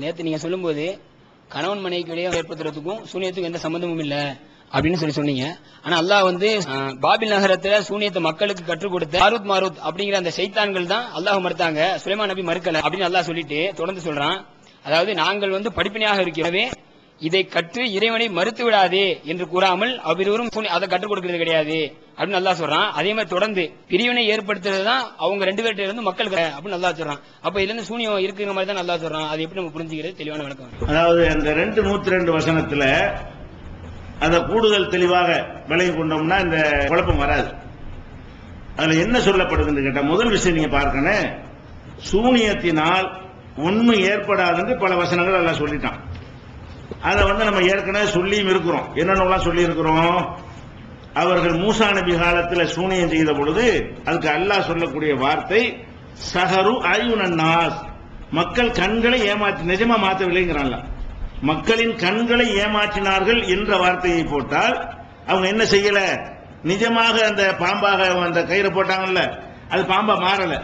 நேத்து நீங்க சொல்லும்போது கணவன் மனைவிக்கு இடையே ஏற்படுத்துறதுக்கும் சூனியத்துக்கும் எந்த சம்பந்தமும் இல்ல அப்படின்னு சொன்னீங்க. ஆனா அல்லாஹ் வந்து பாபில் நகரத்துல சூனியத்தை மக்களுக்கு கற்றுக் கொடுத்த மாருத் மாருத் அப்படிங்கிற அந்த சைத்தான்கள் தான் அல்லாஹ் மறுத்தாங்க, சுலைமான் நபி மறுக்கல அப்படின்னு அல்லாஹ் சொல்லிட்டு தொடர்ந்து சொல்றான். அதாவது நாங்கள் வந்து படிப்பினையாக இருக்கிறவே இதை கற்று இறைவனை மறுத்து விடாதே என்று கூறாமல் அவ்விருவரும் அதை கற்றுக் கொடுக்கிறது கிடையாது அப்படின்னு அல்லாஹ் சொல்றான். அதே மாதிரி தொடர்ந்து பிரிவினை ஏற்படுத்துறதுதான் அவங்க ரெண்டு பேர்ட்ட இருந்து மக்களுக்கு அப்படின்னு அல்லாஹ் சொல்றான். அப்ப இதுல இருந்து சூனியம் இருக்கிற மாதிரி தான் அல்லாஹ் சொல்றான். அது எப்படி நம்ம புரிஞ்சுக்கிறது? தெளிவான விளக்கம். அதாவது அந்த 102 வசனத்துல அதை கூடுதல் தெளிவாக விளங்கி கொண்டோம்னா இந்த குழப்பம் வராது. அதுல என்ன சொல்லப்படுதுன்னு கேட்டா, முதல் விஷயம் நீங்க பார்க்கணும், சூனியத்தினால் ஒன்னும் ஏற்படாதுன்னு பல வசனங்கள் எல்லாம் சொல்லிட்டான். அதை வந்து நம்ம ஏற்கனவே சொல்லியும் இருக்கிறோம். என்னென்னலாம் சொல்லி இருக்கிறோம்? அவர்கள் மூசா நபி காலத்தில் சூனியம் செய்த பொழுது அதுக்கு அல்லாஹ் சொல்லக்கூடிய வார்த்தை சஹரு அயுனன்னாஸ், மக்கள் கண்களை ஏமாற்றி நிஜமா மாற்றவில்லைங்கிறான்ல. மக்களின் கண்களை ஏமாற்றினார்கள் என்ற வார்த்தையை போட்டால் அவங்க என்ன செய்யல, நிஜமாக அந்த பாம்பாக அந்த கயிறை போட்டாங்கல்ல, அது பாம்பா மாறல,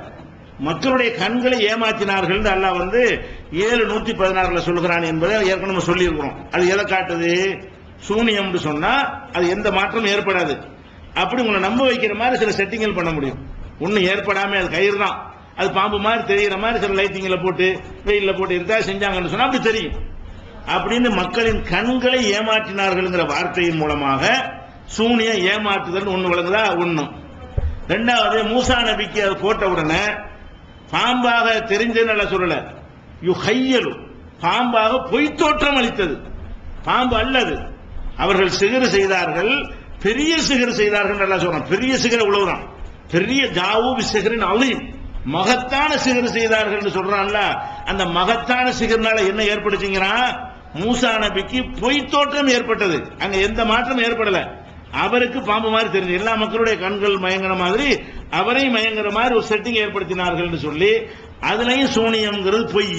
மக்களுடைய கண்களை ஏமாற்றினார்கள் அல்லாஹ் வந்து 7:116 சொல்கிறான் என்பதை ஏற்கனவே சொல்லி இருக்கிறோம். அது எதை காட்டுது? சூனியம் சொன்னா அது எந்த மாற்றமும் ஏற்படாது. அப்படி உங்களை நம்ப வைக்கிற மாதிரி சில செட்டிங்கள் பண்ண முடியும். ஒன்னும் ஏற்படாம அது கயிறு தான், அது பாம்பு மாதிரி தெரிகிற மாதிரி சில லைட்டிங்ல போட்டு வெயில்ல போட்டு இருந்தா செஞ்சாங்கன்னு சொன்னா அப்படி தெரியும். அப்படின்னு மக்களின் கண்களை ஏமாற்றினார்கள் வார்த்தையின் மூலமாக சூனிய ஏமாற்றுதல் ஒண்ணு விளங்குதா? ஒண்ணு. ரெண்டாவது, மூசா நபிக்கு அது போட்ட உடனே பாம்பாக தெரிஞ்சதுன்னு சொல்லல, யுஹையலு, பாம்பாக பொய்த்தோற்றம் அளித்தது. பாம்பு அல்லது அவர்கள் சிகர் செய்தார்கள், பெரிய சிகர் செய்தார்கள் நல்லா சொல்றான். பெரிய சிகர் உழவுறான், பெரிய ஜாவூபி சிகரின் அலீம், மகத்தான சிகர் செய்தார்கள் சொல்றான்ல. அந்த மகத்தான சிகர்னால என்ன ஏற்படுச்சுங்கிறான்? மூசா நபிக்கு பொய்த்தோற்றம் ஏற்பட்டது. அங்க எந்த மாற்றம் ஏற்படல. அவருக்கு பாம்பு மாதிரி தெரிஞ்சு எல்லா மக்களுடைய கண்கள் மயங்கிற மாதிரி அவரையும் மயங்கிற மாதிரி ஒரு செட்டிங் ஏற்படுத்தினார்கள் சொல்லி அதுலயும் சூனியம்ங்கிறது பொய்,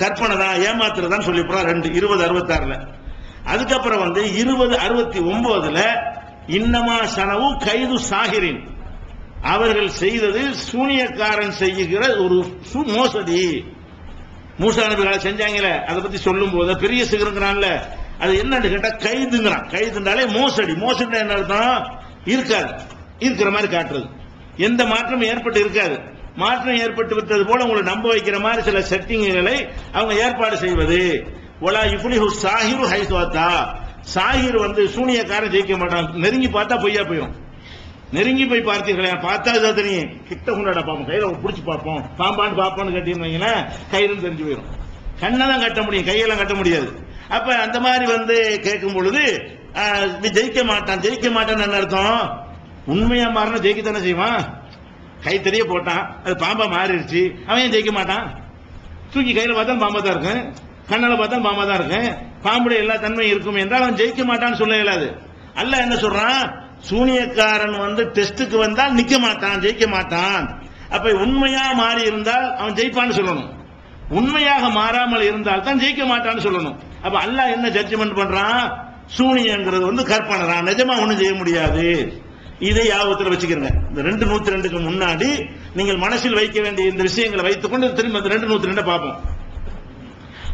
கற்பனை தான், ஏமாத்துறதான் சொல்லி 2066. அதுக்கப்புறம் 2069 இன்னமா சனவு கைது சாகிரின், அவர்கள் செய்தது சூனியக்காரன் செய்கிற ஒரு மோசடி. மூசா நபிகளை செஞ்சாங்களே அதை பத்தி சொல்லும் போது பெரிய சிகருங்கிறான்ல, அது என்னன்னு கேட்டா கைதுங்கிறான். கைதுனாலே மோசடி. மோசடி என்ன அர்த்தம்? இருக்காது, இருக்கிற மாதிரி காட்டுறது, எந்த மாற்றமும் ஏற்பட்டு இருக்காது. மாற்றம் ஏற்பட்டு விட்டது போல உங்களை நம்ப வைக்கிற மாதிரி சில செட்டிங்களை அவங்க ஏற்பாடு செய்வது. ஒலா இஃப்லிஹு சாஹிரு ஹைஸ்வாத்தா, சாஹிர் சூனியக்காரன் ஜெயிக்க மாட்டான். நெருங்கி பார்த்தா பொய்யா போயிடும். நெருங்கி போய் பார்த்தீர்களே, பார்த்தா இதான் தெரியும். கிட்ட கொண்டாட பார்ப்போம், கையில பிடிச்சி பார்ப்போம், பாம்பான்னு பார்ப்போம்னு கட்டிருந்தீங்கன்னா கயிறுன்னு தெரிஞ்சு போயிடும். கண்ணை தான் கட்ட முடியும், கையெல்லாம் கட்ட முடியாது. அப்ப அந்த மாதிரி கேட்கும் பொழுது ஜெயிக்க மாட்டான். ஜெயிக்க மாட்டான்னு என்ன அர்த்தம்? உண்மையா மாறினா ஜெயிக்கத்தானே செய்வான். கை தெரிய போட்டான், அது பாம்பா மாறிடுச்சு, அவன் ஏன் ஜெயிக்க மாட்டான்? தூக்கி கையில பார்த்தா பாம்பா தான் இருக்கு, கண்ணால பார்த்தா பாம்பா தான் இருக்கு, பாம்புடைய எல்லா தன்மையும் இருக்கும் என்றால் அவன் ஜெயிக்க மாட்டான்னு சொல்ல இயலாது. அல்லாஹ் என்ன சொல்றான்? சூனியக்காரன் டெஸ்டுக்கு வந்தால் நிக்க மாட்டான், ஜெயிக்க மாட்டான். அப்ப உண்மையா மாறி இருந்தால் அவன் ஜெயிப்பான்னு சொல்லணும், உண்மையாக மாறாமல் இருந்தால் தான் ஜெயிக்க மாட்டான்னு சொல்லணும். அப்ப அல்லாஹ் என்ன ஜட்ஜ்மெண்ட் பண்றான்? சூனியங்கிறது கற்பனை தான், நிஜமா ஒண்ணும் செய்ய முடியாது. இதை யாபத்தில் வச்சுக்கிறங்க. இந்த 202க்கு முன்னாடி நீங்கள் மனசில் வைக்க வேண்டிய இந்த விஷயங்களை வைத்துக் கொண்டு திரும்ப 202 பார்ப்போம்.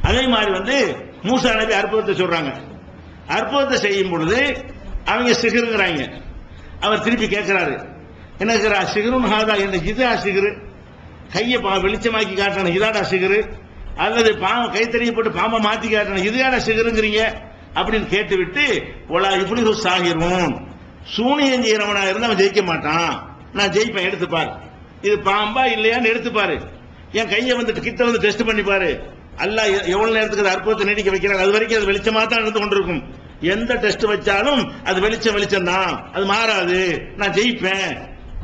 அதே மாதிரி மூசா நபி அற்புதத்தை சொல்றாங்க. அற்புதத்தை செய்யும் பொழுது அவங்க சிகருங்கிறாங்க. அவர் திருப்பி கேட்கிறாரு, என்ன சிகரும் ஹாதா, என்ன இதா சிகரு, கையை வெளிச்சமாக்கி காட்டணும் இதாடா சிகரு, அல்லது கை தெரியப்பட்டு பாம்பை மாத்தி காட்டணும் இதாடா சிகருங்கிறீங்க அப்படின்னு கேட்டுவிட்டு, ஒலா இப்லிஹு சாகிரும், சூனியம் செய்யறவனா இருந்தா அவன் ஜெயிக்க மாட்டான், நான் ஜெயிப்பேன், எடுத்துப்பாரு, இது பாம்பா இல்லையான்னு எடுத்துப்பாரு, என் கையை கிட்ட டெஸ்ட் பண்ணி பாரு. அல்லாஹ் எவ்வளவு நேரத்துக்கு அற்புதத்தை நீடிக்க வைக்கிறாங்க, அது வரைக்கும் அது வெளிச்சமா தான் இருந்து கொண்டிருக்கும். எந்த டெஸ்ட் வச்சாலும் அது வெளிச்சம் தான், அது மாறாது, நான் ஜெயிப்பேன்.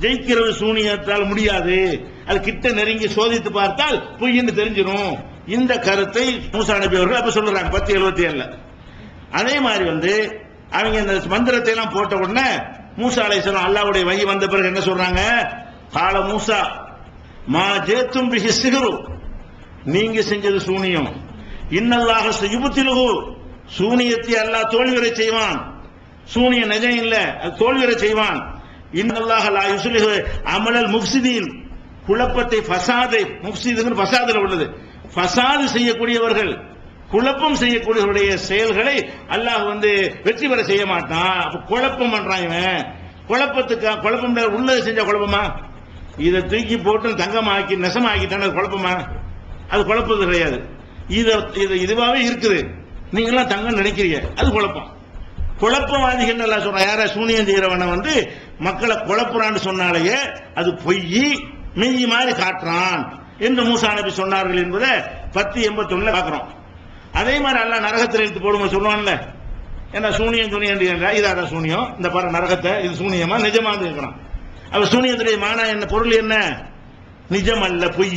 ஜெயிக்கிறது சூனியத்தால் முடியாது, அது கிட்ட நெருங்கி சோதித்து பார்த்தால் பொய்ன்னு தெரிஞ்சிடும். இந்த கருத்தை மூசா நபி அவர்கள் அப்ப சொல்றாங்க 1077. அதே மாதிரி அவங்க இந்த மந்திரத்தை எல்லாம் போட்ட உடனே மூசா அலைஹிஸ்ஸலாம் அல்லாஹ்வுடைய வஹி வந்த பிறகு என்ன சொல்றாங்க? கால மூசா மா ஜேத்தும் பிஹி சிஹ்ரு, நீங்க செஞ்சது சூனியம். இன்னல்லாஹ யுப்திலுஹு, சூனியத்தை அல்லாஹ் தோல்வியரை செய்வான். சூனியம் நிஜம் இல்ல, அது தோல்வியரை செய்வான். இன்னல்லாஹ லா யுஸ்லிஹு அமலல் முஃப்ஸிதீன், குழப்பத்தை ஃபசாதை, முஃப்ஸிதுன்னு ஃபசாதுல உள்ளது, ஃபசாது செய்யக்கூடியவர்கள், குழப்பம் செய்யக்கூடியவருடைய செயல்களை அல்லாஹ் வெற்றி பெற செய்ய மாட்டான். அப்ப குழப்பம் பண்றான் இவன். குழப்பம் உள்ளது செஞ்ச குழப்பமா? இதை தூக்கி போட்டு தங்கமாக்கி நெசமாக்கிட்டான குழப்பமா? அது குழப்பது கிடையாது. இதுவாவே இருக்குது, நீங்க எல்லாம் தங்கம் நினைக்கிறீங்க, அது குழப்பம். குழப்பவாதிகள் எல்லாம் சொல்றான். யார? சூனியம் செய்யறவன மக்களை குழப்புறான்னு சொன்னாலேயே அது பொய், மெய் மாதிரி காட்டுறான் என்று மூசா நபி சொன்னார்கள் என்பதை 1081 பாக்குறோம். அதே மாதிரி அல்லாஹ் நரகத்தில் எடுத்து போடுங்க சொல்லுவான்ல. ஏன்னா சூனியம் இதாத சூனியம், இந்த பாரு நரகத்தை, இது சூனியமா நிஜமா இருக்கிறான். அப்ப சூனியத்துடைய மானா என்ன, பொருள் என்ன? நிஜம் அல்ல, பொய்.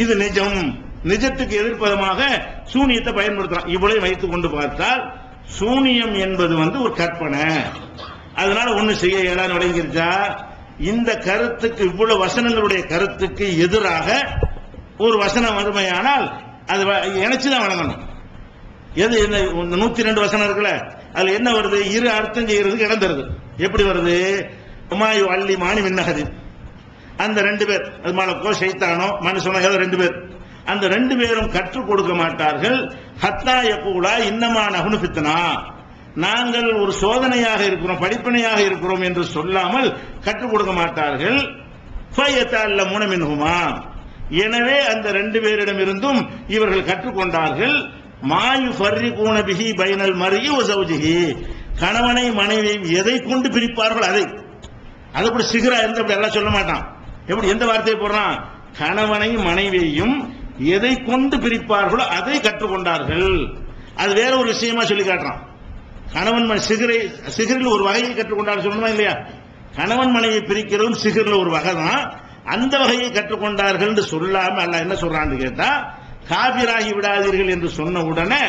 இது நிஜம். நிஜத்துக்கு எதிர்ப்பதமாக சூனியத்தை பயன்படுத்துறான். இவ்வளவு வைத்துக் கொண்டு பார்த்தால் சூனியம் என்பது ஒரு கற்பனை. அதனால ஒண்ணு செய்ய இயலான்னு விளங்கிருச்சா? இந்த கருத்துக்கு, இவ்வளவு வசனங்களுடைய கருத்துக்கு எதிராக ஒரு வசனம் வறுமையானால் அது இணைச்சுதான் வழங்கணும். எது? 102 வசனம் இருக்குல்ல, அதுல என்ன வருது? இரு அர்த்தம் செய்யறதுக்கு இடம் தருது. எப்படி வருது? உமாயு அள்ளி மாணி விண்ணகது, அந்த 2 பேர், அது மலக்கோ சைத்தானோ மனுஷனோ ஏதோ 2 பேர், அந்த 2 பேரும் கற்றுக் கொடுக்க மாட்டார்கள். ஹத்தா யகூலா இன்னமா நஹ்னு ஃபித்னா, நாங்கள் ஒரு சோதனையாக இருக்கிறோம், படிப்பினையாக இருக்கிறோம் என்று சொல்லாமல் கற்றுக் கொடுக்க மாட்டார்கள். ஃபயதஅல்லமுன மின்ஹுமா, எனவே அந்த 2 பேரிடம் இருந்தும் இவர்கள் கற்றுக்கொண்டார்கள். மாயு ஃபர்ரிகூன பிஹி பைனல் மர்இ வ ஸௌஜிஹி, கணவனை மனைவி எதை கொண்டு பிரிப்பார்கள் அதை. அது கூட சிகரா இருந்து அப்படி எல்லாம் சொல்ல மாட்டான். எப்படி, எந்த வார்த்தையை போடுறான்? கணவனை மனைவியையும் எதை கொண்டு பிரிப்பார்களோ அதை கற்றுக்கொண்டார்கள். அது வேற ஒரு விஷயமா சொல்லி காட்டுறான். கணவன் சிகரில் ஒரு வகையை கற்றுக்கொண்டார் சொல்லணுமா இல்லையா? கணவன் மனைவி பிரிக்கிறதும் சிகரில் ஒரு வகை தான். அந்த வகையை கற்றுக்கொண்டார்கள் என்று சொல்லாம அல்லாஹ் என்ன சொல்றான்னு கேட்டா, காபிராகி விடாதீர்கள் என்று சொன்ன உடனே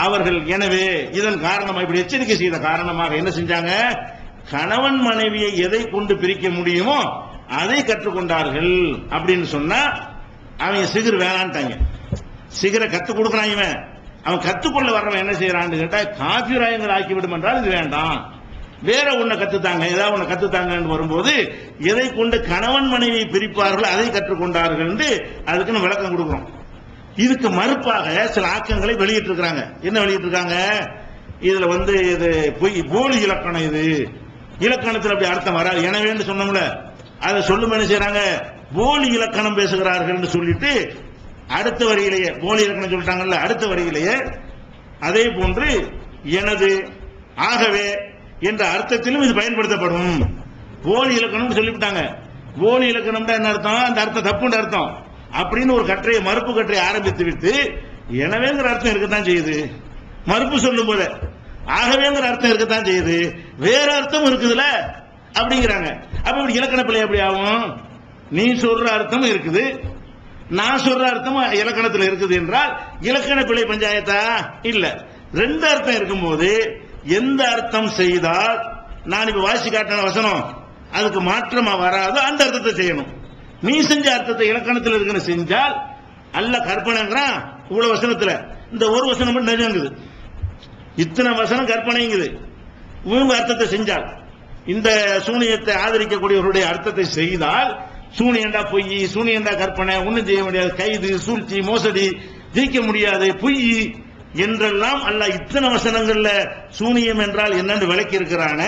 அவர்கள் எனவே இதன் காரணமாக, இப்படி எச்சரிக்கை செய்த காரணமாக என்ன செஞ்சாங்க? கணவன் மனைவியை எதை கொண்டு பிரிக்க முடியுமோ அதை கற்றுக்கொண்டார்கள். அப்படின்னு சொன்னா அவங்க சிகர் வேணான்ட்டாங்க. சிகரை கத்துக் கொடுக்குறான் இவன். அவன் கத்துக்கொள்ள வர்றவன் என்ன செய்யறான்னு கேட்டா, காபிராயங்கள் ஆக்கிவிடும் என்றால் இது வேண்டாம், வேற ஒன்ன கத்துத்தாங்க, ஏதாவது ஒண்ணு கத்துத்தாங்க வரும்போது எதை கொண்டு கணவன் மனைவியை பிரிப்பார்கள் அதை கற்றுக்கொண்டார்கள் என்று அதுக்குன்னு விளக்கம் கொடுக்கிறோம். இதுக்கு மறுப்பாக சில ஆக்கங்களை வெளியிட்டு இருக்காங்க. என்ன வெளியிட்டு இருக்காங்க? இதுல இது பொய், போலி இலக்கணம், இது இலக்கணத்தில் அப்படி அர்த்தம் வராது. எனவே சொன்னோம்ல, அதை சொல்லும் என்ன செய்யறாங்க? போலி இலக்கணம் பேசுகிறார்கள் சொல்லிட்டு அடுத்த வரியிலேயே போலி இலக்கணம் சொல்லிட்டாங்கல்ல, அடுத்த வரியிலேயே அதே போன்று எனது, ஆகவே என்ற அர்த்தத்திலும் இது பயன்படுத்தப்படும். போலி இலக்கணம் சொல்லிவிட்டாங்க. போலி இலக்கணம் என்ன அர்த்தம்? அந்த அர்த்தம் தப்புன்ற அர்த்தம். அப்படின்னு ஒரு கற்றையை, மறுப்பு கற்றையை ஆரம்பித்து விட்டு எனவேங்கிற அர்த்தம் இருக்கத்தான் செய்யுது. மறுப்பு சொல்லும் போது ஆகவேங்கிற அர்த்தம் இருக்கத்தான் செய்யுது, வேற அர்த்தம் இருக்குதுல அப்படிங்கிறாங்க. அப்ப இப்படி இலக்கண பிள்ளை எப்படி ஆகும்? நீ சொல்ற அர்த்தம் இருக்குது, நான் சொல்ற அர்த்தம் இலக்கணத்தில் இருக்குது என்றால் இலக்கண பிள்ளை பஞ்சாயத்தா? இல்ல. 2 அர்த்தம் இருக்கும்போது எந்த அர்த்தம் செய்தால் நான் இப்ப வாசி காட்டின வசனம் அதுக்கு மாற்றமா வராதோ அந்த அர்த்தத்தை செய்யணும். நீ செஞ்ச அர்த்தத்தை இலக்கணத்தில் இருக்குன்னு செஞ்சால் அல்ல கற்பனைங்கிறான். இவ்வளவு வசனத்துல இந்த ஒரு வசனம் மட்டும் நிஜங்குது, இத்தனை வசனம் கற்பனைங்குது. இவங்க அர்த்தத்தை செஞ்சால், இந்த சூனியத்தை ஆதரிக்கக்கூடியவருடைய அர்த்தத்தை செய்தால், சூனியண்டா பொய், சூனியண்டா கற்பனை, ஒன்னும் செய்ய முடியாது, கைது, சூழ்ச்சி, மோசடி, ஜெயிக்க முடியாது, பொய் என்றெல்லாம் அல்லாஹ் இத்தனை வசனங்கள்ல சூனியம் என்றால் என்னன்னு விளக்கி இருக்கிறான.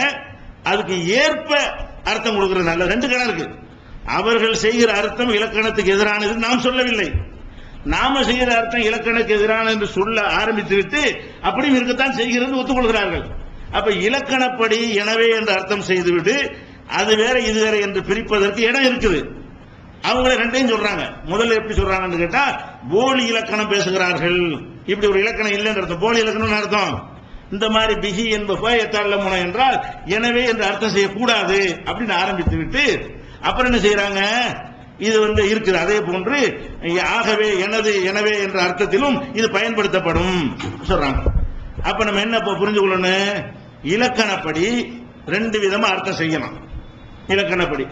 அதுக்கு ஏற்ப அர்த்தம் கொடுக்கிறது. நல்ல 2 கணம் இருக்கு. அவர்கள் செய்கிற அர்த்தம் இலக்கணத்துக்கு எதிரானது நாம் சொல்லவில்லை. நாம செய்கிற அர்த்தம் இலக்கணத்துக்கு எதிரான என்று சொல்ல ஆரம்பித்து விட்டு அப்படியும் இருக்கத்தான் செய்கிறது ஒத்துக்கொள்கிறார்கள். அப்ப இலக்கணப்படி எனவே என்று அர்த்தம் செய்துவிட்டு அது வேற இது வேற என்று பிரிப்பதற்கு இடம் இருக்குது. அவங்க 2ஐயும் சொல்றாங்க. முதல்ல எப்படி சொல்றாங்கன்னு கேட்டா, போலி இலக்கணம் பேசுகிறார்கள். இப்படி ஒரு இலக்கணம் இல்லைன்னு அர்த்தம். போலி இலக்கணம் அர்த்தம் இந்த மாதிரி பிகி என்ப என்றால் எனவே என்று அர்த்தம் செய்யக்கூடாது அப்படின்னு ஆரம்பித்து விட்டு அப்புறம் என்ன செய்யறாங்க? இது இருக்குது. அதே போன்று ஆகவே, எனது, எனவே என்ற அர்த்தத்திலும் இது பயன்படுத்தப்படும் சொல்றாங்க. அப்ப நம்ம என்ன புரிஞ்சு கொள்ளணும்? இலக்கணப்படி 2 விதமா அர்த்தம் செய்யலாம் இலக்கணப்படி.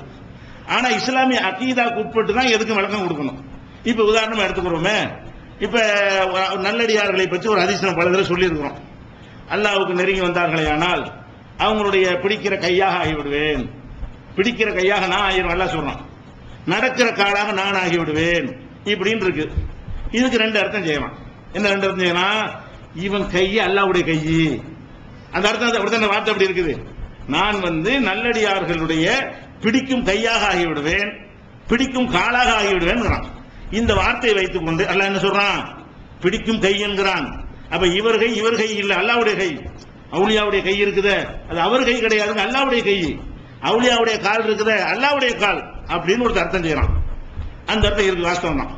ஆனா இஸ்லாமிய அகீதாக்கு உட்பட்டு தான் எதுக்கும் விளக்கம் கொடுக்கணும். இப்ப உதாரணமா எடுத்துக்கிறோமே, இப்ப நல்லடியார்களை பற்றி ஒரு ஹதீஸ் பல தடவை சொல்லி இருக்கிறோம். அல்லாஹ்வுக்கு நெருங்கி வந்தார்களே ஆனால் அவங்களுடைய பிடிக்கிற கையாக ஆகிவிடுவேன், பிடிக்கிற கையாக நான் ஆகிடுவேன் அல்லாஹ் சொல்றான், நடக்கிற காலாக நான் ஆகிவிடுவேன் இப்படின்னு இருக்கு. இதுக்கு ரெண்டு அர்த்தம் செய்யலாம். என்ன ரெண்டு அர்த்தம் செய்யலாம்? இவன் கை அல்லாஹ்வுடைய கை, அந்த அர்த்தம் அப்படித்தான் வார்த்தை அப்படி இருக்குது. நான் நல்லடியார்களுடைய பிடிக்கும் கையாக ஆகிவிடுவேன், பிடிக்கும் காலாக ஆகிவிடுவேன். இந்த வார்த்தையை வைத்துக் கொண்டு அல்லாஹ் என்ன சொல்றான்? பிடிக்கும் கை என்கிறான். அப்ப இவர் கை இல்ல, அல்லாஹ்வுடைய கை. அவுலியாவுடைய கை இருக்குதே, அது அவர் கை கிடையாதுங்க, அல்லாஹ்வுடைய கை. அவுலியாவுடைய கால் இருக்குதே, அல்லாஹ்வுடைய கால் அப்படின்னு ஒரு அர்த்தம் செய்யறான். அந்த அர்த்தம் இருக்கு, வாஸ்தவம் தான்.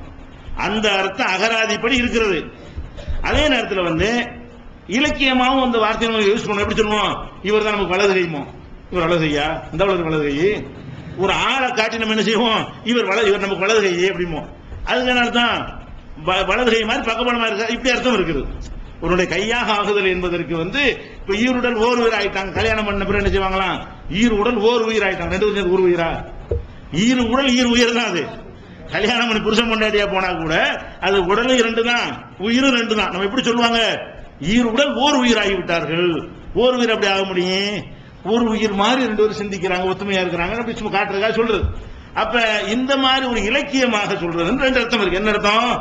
அந்த அர்த்தம் அகராதிப்படி இருக்கிறது. அதே நேரத்தில் இலக்கியமாவும் அந்த வார்த்தையை நம்ம யூஸ் பண்ணணும். எப்படி சொல்லுவோம்? இவர் தான் நமக்கு வலது கைமோ, இவர் வலது கையா, இந்த வலது கை. ஒரு ஆளை காட்டி நம்ம என்ன செய்வோம்? இவர் நமக்கு வலது கை அப்படிமோ. அதுக்கு என்ன அர்த்தம்? வலது கை மாதிரி பக்கபலமா இருக்க, இப்படி அர்த்தம் இருக்குது. உன்னுடைய கையாக ஆகுதல் என்பதற்கு இப்ப ஈருடல் ஓர் உயிர் ஆயிட்டாங்க. கல்யாணம் பண்ண பிறகு என்ன செய்வாங்களாம்? ஈருடல் ஓர் உயிர் ஆயிட்டாங்க. ரெண்டு ஒரு உயிரா? ஈரு உடல் ஈரு உயிர் தான். அது கல்யாணம் பண்ணி புருஷன் கொண்டாடியா போனா கூட அது உடலும் இரண்டு தான், உயிரும் ரெண்டு தான். நம்ம எப்படி சொல்லுவாங்க? ஈரு உடல் ஓர் உயிர் ஆகிவிட்டார்கள். ஓர் உயிர் அப்படி ஆக முடியும்? ஒரு உயிர் மாதிரி ரெண்டு பேரும் சிந்திக்கிறாங்க, ஒத்துமையா இருக்கிறாங்க, அப்படி சும்மா காட்டுறதுக்காக சொல்றது. அப்ப இந்த மாதிரி ஒரு இலக்கியமாக சொல்றது ரெண்டு அர்த்தம் இருக்கு. என்ன அர்த்தம்?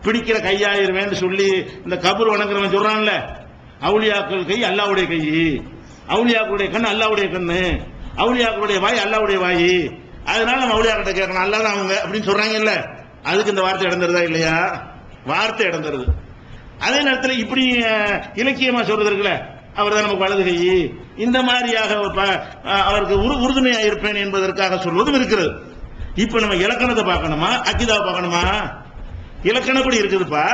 பிடிக்கிற கையாயிருவேன் சொல்லி இந்த கபூர் வணங்குறவன் சொல்றான்ல, அவுலியாக்கள் கை அல்லாஹ்வுடைய கை, அவுலியாக்களுடைய கண் அல்லாஹ்வுடைய கண்ணு, அவுலியாக்களுடைய வாய் அல்லாஹ்வுடைய வாய், அதனால நம்ம அவுலியாக்கிட்ட கேட்கணும், அல்லாஹ் தான் அவங்க அப்படின்னு சொல்றாங்கல்ல. அதுக்கு இந்த வார்த்தை இடந்துருதா இல்லையா? வார்த்தை இடந்துருது. அதே நேரத்தில் இப்படி இலக்கியமா சொல்றது இருக்குல்ல, அவர் தான் நமக்கு வலது கை, இந்த மாதிரியாக அவருக்கு உறுதுணையா இருப்பேன் என்பதற்காக சொல்வதும் இருக்கிறது. இப்ப நம்ம இலக்கணத்தை பார்க்கணுமா, அக்கீதாவை பார்க்கணுமா? இலக்கணப்படி இருக்குதுப்பா.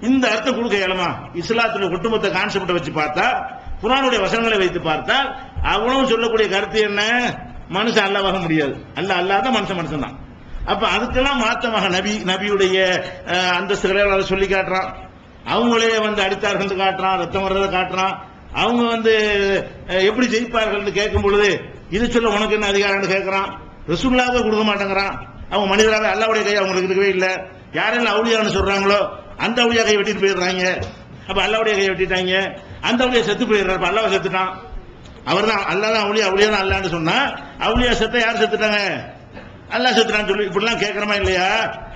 இந்த அர்த்தம் கொடுக்க இயலுமா? இஸ்லாத்துடைய ஒட்டுமொத்த கான்செப்டை வச்சு பார்த்தா, குர்ஆனுடைய வசனங்களை வைத்து பார்த்தால் அவ்வளவு சொல்லக்கூடிய கருத்து என்ன? மனுஷன் அல்லாஹ்வாக முடியாது, அல்லாஹ் தான் மனுஷன் தான். அப்ப அதுக்கெல்லாம் மாத்தமாக நபியுடைய அந்தஸ்துகளை அதை சொல்லி காட்டுறான். அவங்களே அடித்தார்கள் காட்டுறான், ரத்தம் வர்றதை காட்டுறான். அவங்க எப்படி ஜெயிப்பார்கள் கேட்கும் பொழுது இது சொல்ல உனக்கு என்ன அதிகாரம் கேட்கிறான். ரசூலுல்லாஹ்வே கொடுக்க மாட்டேங்கிறான். அவங்க மனிதராக அல்லாஹ்வுடைய கை அவங்களுக்கு இருக்கவே இல்லை. யாரெல்லாம் அவுலியான்னு சொல்றாங்களோ அந்த அவுலியா கை வெட்டிட்டு போயிடுறாங்க. அப்ப அல்லாஹ்வுடைய கை வெட்டிட்டாங்க, அந்த அவுலியா செத்து போயிடுறாரு. அப்ப அல்லாஹ் செத்துட்டான், அவர் தான் அல்லாஹ் தான் அவுலியா, அவுலியா தான் அல்லாஹ்னு சொன்னா அவுலியா செத்த யார் செத்துட்டாங்க? அல்லாஹ் செத்துட்டான்னு சொல்லி இப்படிலாம் கேட்கிறோமா இல்லையா?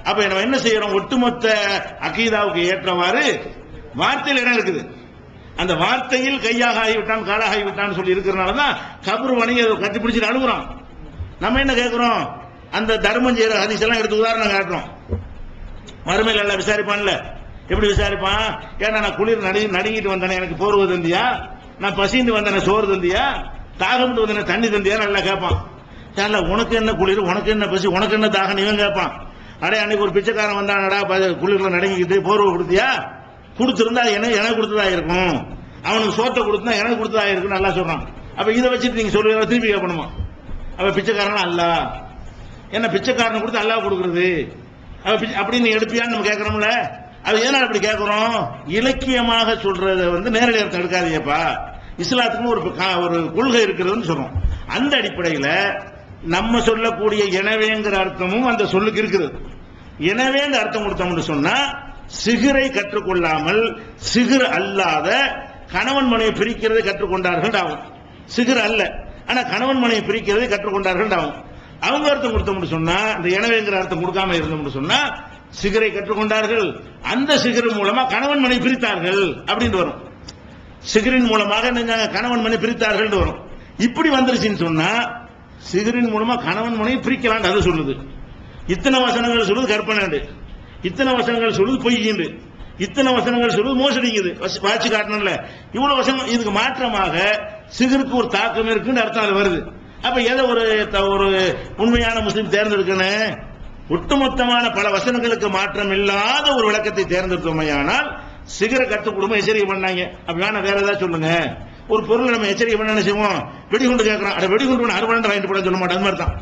அப்ப நம்ம என்ன செய்யறோம்? ஒட்டுமொத்த அகீதாவுக்கு ஏற்றவாறு வார்த்தையில் இடம் இருக்குது. அந்த வார்த்தையில் கையாக ஆகிவிட்டான், காலாக ஆகிவிட்டான்னு சொல்லி இருக்கிறனாலதான் கபர் வணங்கி அதை கட்டிப்பிடிச்சு அழுகுறோம். நம்ம என்ன கேட்கிறோம்? அந்த தர்மம் செய்யற ஹதீஸ் எல்லாம் எடுத்து உதாரணம் காட்டுறோம். மறுமையில் எல்லாம் விசாரிப்பான்ல, எப்படி விசாரிப்பான்? ஏன்னா நான் குளிர் நடுங்கிட்டு வந்தேன், எனக்கு போர்வை தந்தியா? நான் பசிந்து வந்தேன், சோறு தந்தியா? தாகம்ட்டு வந்தேன், தண்ணி தந்தியா? நல்லா கேட்பான். உனக்கு என்ன குளிர், உனக்கு என்ன பசி, உனக்கு என்ன தாகம் இவன் கேட்பான். அடே அன்னைக்கு ஒரு பிச்சைக்காரன் வந்தானடா, குளிர்ல நடுங்கிக்கிட்டு போர்வை கொடுத்தியா? கொடுத்திருந்தா எனக்கு கொடுத்ததா இருக்கும், அவனுக்கு சோத்தை கொடுத்தா எனக்கு கொடுத்ததா இருக்கும், நல்லா சொல்றான். அப்ப இதை வச்சுட்டு நீங்க சொல்லுவீங்க, திருப்பி கேட்கணுமா? அப்ப பிச்சைக்காரன் அல்ல, என்ன பிச்சைக்காரனை கொடுத்து அல்லாஹ் கொடுக்குறது அப்படின்னு எடுப்பியான்னு நம்ம கேட்கறோம்ல. அது ஏன்னா அப்படி கேட்கிறோம்? இலக்கியமாக சொல்றத நேரடி அர்த்தம் எடுக்காதீங்கப்பா. இஸ்லாத்துக்கு ஒரு கொள்கை இருக்கிறதுன்னு சொல்றோம். அந்த அடிப்படையில் நம்ம சொல்லக்கூடிய எனவேங்கிற அர்த்தமும் அந்த சொல்லுக்கு இருக்குது. எனவேங்க அர்த்தம் கொடுத்தோம்னு சொன்னா சிகிரை கற்றுக்கொள்ளாமல் சிகிர் அல்லாத கணவன் மனையை பிரிக்கிறதை கற்றுக்கொண்டார்கள் ஆகும். சிகிர் அல்ல, ஆனா கணவன் மனையை பிரிக்கிறதை கற்றுக்கொண்டார்கள் ஆகும். அவங்க அர்த்தம் கொடுத்தோம்னு சொன்னா, இந்த எனவேங்கிற அர்த்தம் கொடுக்காம இருந்தோம்னு சொன்னா சிகரை கற்றுக்கொண்டார்கள், அந்த சிகர் மூலமா கணவன் மனை பிரித்தார்கள் அப்படின்னு வரும். சிகரின் மூலமாக கணவன் மனை பிரித்தார்கள் வரும். இப்படி வந்துருச்சுன்னு சொன்னா சிகரின் மூலமா கணவன் மனை பிரிக்கலாம் அது சொல்லுது. இத்தனை வசனங்கள் சொல்லுது கற்பனை, இத்தனை வசனங்கள் சொல்லுது பொய்கின்று, இத்தனை வசனங்கள் சொல்லுது மோசடிங்குது, வாட்சி காட்டணும்ல. இவ்வளவு வசனம் இதுக்கு மாற்றமாக சிகருக்கு ஒரு தாக்கம் இருக்குன்னு அர்த்தம் அது வருது. அப்ப எதை ஒரு உண்மையான முஸ்லீம் தேர்ந்தெடுக்கணும்? ஒட்டுமொத்தமான பல வசனங்களுக்கு மாற்றம் இல்லாத ஒரு விளக்கத்தை தேர்ந்தெடுத்தோமையானால் சிகரை கற்றுக் கொடுமை எச்சரிக்கை பண்ணாங்க. அப்ப வேணா வேற ஏதாவது சொல்லுங்க. ஒரு பொருள் நம்ம எச்சரிக்கை பண்ண செய்வோம், வெடிகுண்டு கேட்கறோம், அட வெடிகுண்டு 60 வாங்கிட்டு போட சொல்ல மாட்டேன், அது மாதிரி தான்.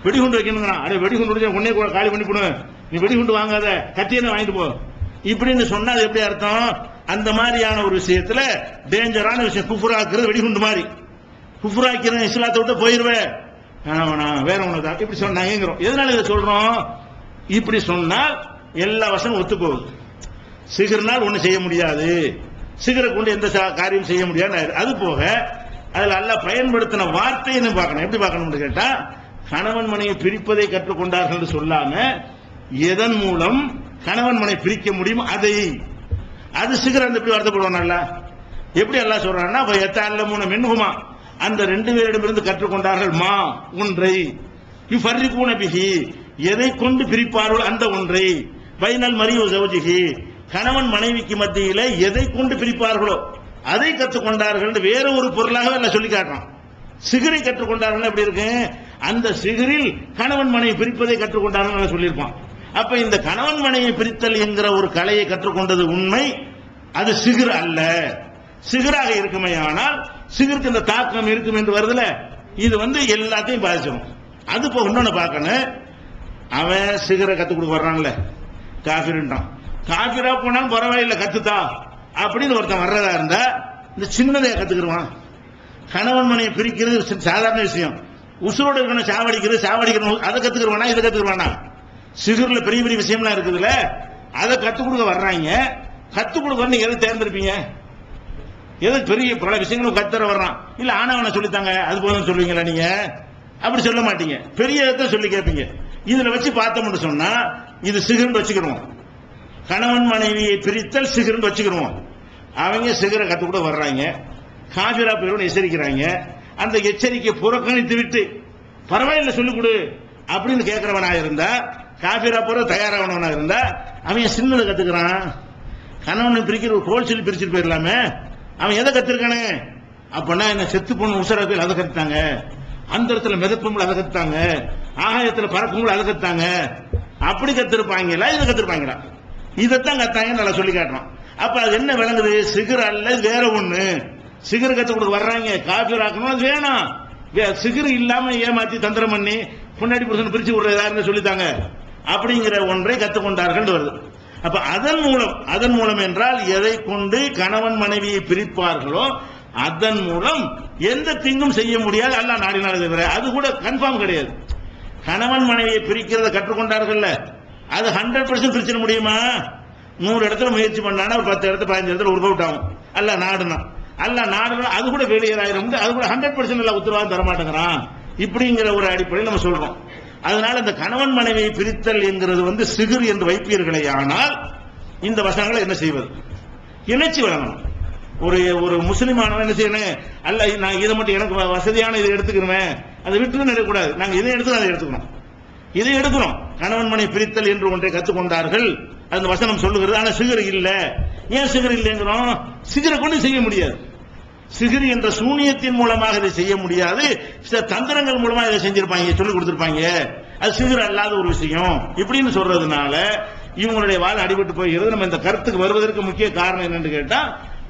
வெடிகுண்டு வைக்கணுங்கிறான், அட வெடிகுண்டு உடனே காலி பண்ணி போடு, நீ வெடிகுண்டு வாங்காத, கத்தியனை வாங்கிட்டு போ இப்படின்னு சொன்னா அது எப்படி அர்த்தம்? அந்த மாதிரியான ஒரு விஷயத்துல டேஞ்சரான விஷயம் குஃபுராக்குறது வெடிகுண்டு மாதிரி. குஃபுராக்கிறேன் இஸ்லாத்தை விட்டு போயிருவேன் வேற ஒண்ணுதா இப்படி சொன்னாங்க. எதனால இதை சொல்றோம்? இப்படி சொன்னால் எல்லா வசனம் ஒத்து போகுது. சிகர்னால் ஒண்ணு செய்ய முடியாது, சிகரை கொண்டு எந்த காரியம் செய்ய முடியாது. அது போக அதுல அல்லாஹ் பயன்படுத்தின வார்த்தைன்னு பார்க்கணும். எப்படி பார்க்கணும்னு கேட்டா, கணவன் மனையை பிரிப்பதை கற்றுக்கொண்டார்கள் சொல்லாம எதன் மூலம் கணவன் மனை பிரிக்க முடியும் அதை அது சிகர் அந்த எப்படி வருத்தப்படுவானல்ல எப்படி எல்லாம் சொல்றான்னா எத்தால மென்ஹுமா அந்த 2 பேரிடமிருந்து கற்றுக்கொண்டார்கள் மா ஒன்றை யுஃபர்ரிகூன பிஹி எதை கொண்டு பிரிப்பார்கள் அந்த ஒன்றை பைனல் மரியு ஜௌஜிஹி கணவன் மனைவிக்கு மத்தியில எதை கொண்டு பிரிப்பார்களோ அதை கற்றுக்கொண்டார்கள் வேற ஒரு பொருளாக எல்லாம் சொல்லி காட்டுறான் சிகரை கற்றுக்கொண்டார்கள் எப்படி இருக்கு அந்த சிகரில் கணவன் மனைவி பிரிப்பதை கற்றுக்கொண்டார்கள் சொல்லியிருப்பான் அப்ப இந்த கணவன் மனைவி பிரித்தல் என்கிற ஒரு கலையை கற்றுக்கொண்டது உண்மை அது சிகர் அல்ல சிகராக இருக்குமே ஆனால் சிகருக்கு இந்த தாக்கம் இருக்கும் என்று வருதுல இது எல்லாத்தையும் பாதிச்சிடும் அது இப்போ இன்னொன்னு பார்க்கணும் அவன் சிகரை கத்துக் கொடுக்க வர்றான்ல காஃபிர்ன்றான் காஃபிரா போனாலும் பரவாயில்லை கத்துத்தா அப்படின்னு ஒருத்தன் வர்றதா இருந்தா இந்த சின்னதைய கத்துக்கிடுவான் கணவன் மனையை பிரிக்கிறது சாதாரண விஷயம் உசுரோடு இருக்கணும் சாவடிக்கணும் அதை கத்துக்கிடுவானா இதை கத்துக்கிடுவானா சிகர்ல பெரிய பெரிய விஷயம்லாம் இருக்குதுல்ல அதை கத்துக் கொடுக்க வர்றாங்க கத்துக் கொடுக்க எதை தேர்ந்தெடுப்பீங்க எது பெரிய பல விஷயங்களும் கத்துற வர்றான் இல்ல ஆனவனை சொல்லித்தாங்க அது போதும் சொல்லுவீங்களா நீங்க அப்படி சொல்ல மாட்டீங்க பெரிய இடத்த சொல்லி கேட்பீங்க இதுல வச்சு பார்த்தோம்னு சொன்னா இது சிகர்னு வச்சுக்கிறோம் கணவன் மனைவியை பிரித்தல் சிகர்னு வச்சுக்கிறோம் அவங்க சிகரை கத்து கூட வர்றாங்க காபிரா பேரோடு எச்சரிக்கிறாங்க அந்த எச்சரிக்கை புறக்கணித்து விட்டு பரவாயில்ல சொல்லிக் கொடு அப்படின்னு கேட்கிறவனா இருந்தா காபிரா போற தயாராகவனா இருந்தா அவன் சின்னதை கத்துக்கிறான் கணவனை பிரிக்கிற ஒரு கோல் சொல்லி பிரிச்சுட்டு போயிடலாமே அவன் எதை கத்திருக்கானே அப்படின்னா என்ன செத்து போன உசரா பேர் அதை கத்துட்டாங்க அந்த இடத்துல மிதப்பும் அதை கத்துட்டாங்க ஆகாயத்துல பறக்கும் அதை கத்துட்டாங்க அப்படி கத்திருப்பாங்களா இதை கத்திருப்பாங்களா இதைத்தான் கத்தாங்க நல்லா சொல்லி காட்டுறான் அப்ப அது என்ன விளங்குது சிகர் அல்ல வேற ஒண்ணு சிகர் கத்து கொடுக்க வர்றாங்க காபீர் ஆக்கணும் அது வேணாம் சிகர் இல்லாம ஏமாத்தி தந்திரம் பண்ணி முன்னாடி புருஷன் பிரிச்சு விடுறதா சொல்லித்தாங்க அப்படிங்கிற ஒன்றை கத்துக்கொண்டார்கள் வருது அப்ப அதன் மூலம் என்றால் எதை கொண்டு கணவன் மனைவியை பிரிப்பார்களோ அதன் மூலம் எந்த தீங்கும் செய்ய முடியாது அல்ல நாடினாலே தவிர அது கூட கன்ஃபார்ம் கிடையாது கணவன் மனைவியை பிரிக்கிறத கற்றுக்கொண்டார்கள் அது 100% பிரிச்சிட முடியுமா 100 இடத்துல முயற்சி பண்ணானா ஒரு 10 இடத்துல 15 இடத்துல ஒரு அவுட் ஆகும் அல்ல நாடுனா அது கூட ஃபெயிலியர் ஆயிரும் அது கூட 100% எல்லாம் உத்தரவாதம் தரமாட்டேங்கிறான் இப்படிங்கிற ஒரு அடிப்படையில் நம்ம சொல்றோம் அதனால இந்த கணவன் மனைவியை பிரித்தல் என்கிறது சிகர் என்று வைப்பீர்களே ஆனால் இந்த வசனங்களை என்ன செய்வது இணைச்சி வழங்கணும் ஒரு முஸ்லிமானவன் என்ன செய்யணும் அல்ல நான் இதை மட்டும் எனக்கு வசதியான இதை எடுத்துக்கிறேன் அதை விட்டு எடுக்கக்கூடாது நாங்க இதை எடுத்து அதை எடுத்துக்கணும் இதை எடுக்கிறோம் கணவன் மனைவி பிரித்தல் என்று ஒன்றை கற்றுக்கொண்டார்கள் அந்த வசனம் சொல்லுகிறது ஆனா சிகர் இல்ல ஏன் சிகர் இல்லைங்கிறோம் சிகரை கொண்டு செய்ய முடியாது சிகர் என்ற சூனியத்தின் மூலமாக இதை செய்ய முடியாது சில தந்திரங்கள் மூலமா இதை செஞ்சிருப்பாங்க சொல்லிக் கொடுத்திருப்பாங்க அது சிகர் அல்லாத ஒரு விஷயம் இப்படின்னு சொல்றதுனால இவங்களுடைய வாழ் அடிபட்டு போகிறது நம்ம இந்த கருத்துக்கு வருவதற்கு முக்கிய காரணம் என்னன்னு கேட்டா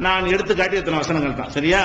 நான் எடுத்துக்காட்டி எத்தனை வசனங்கள் தான் சரியா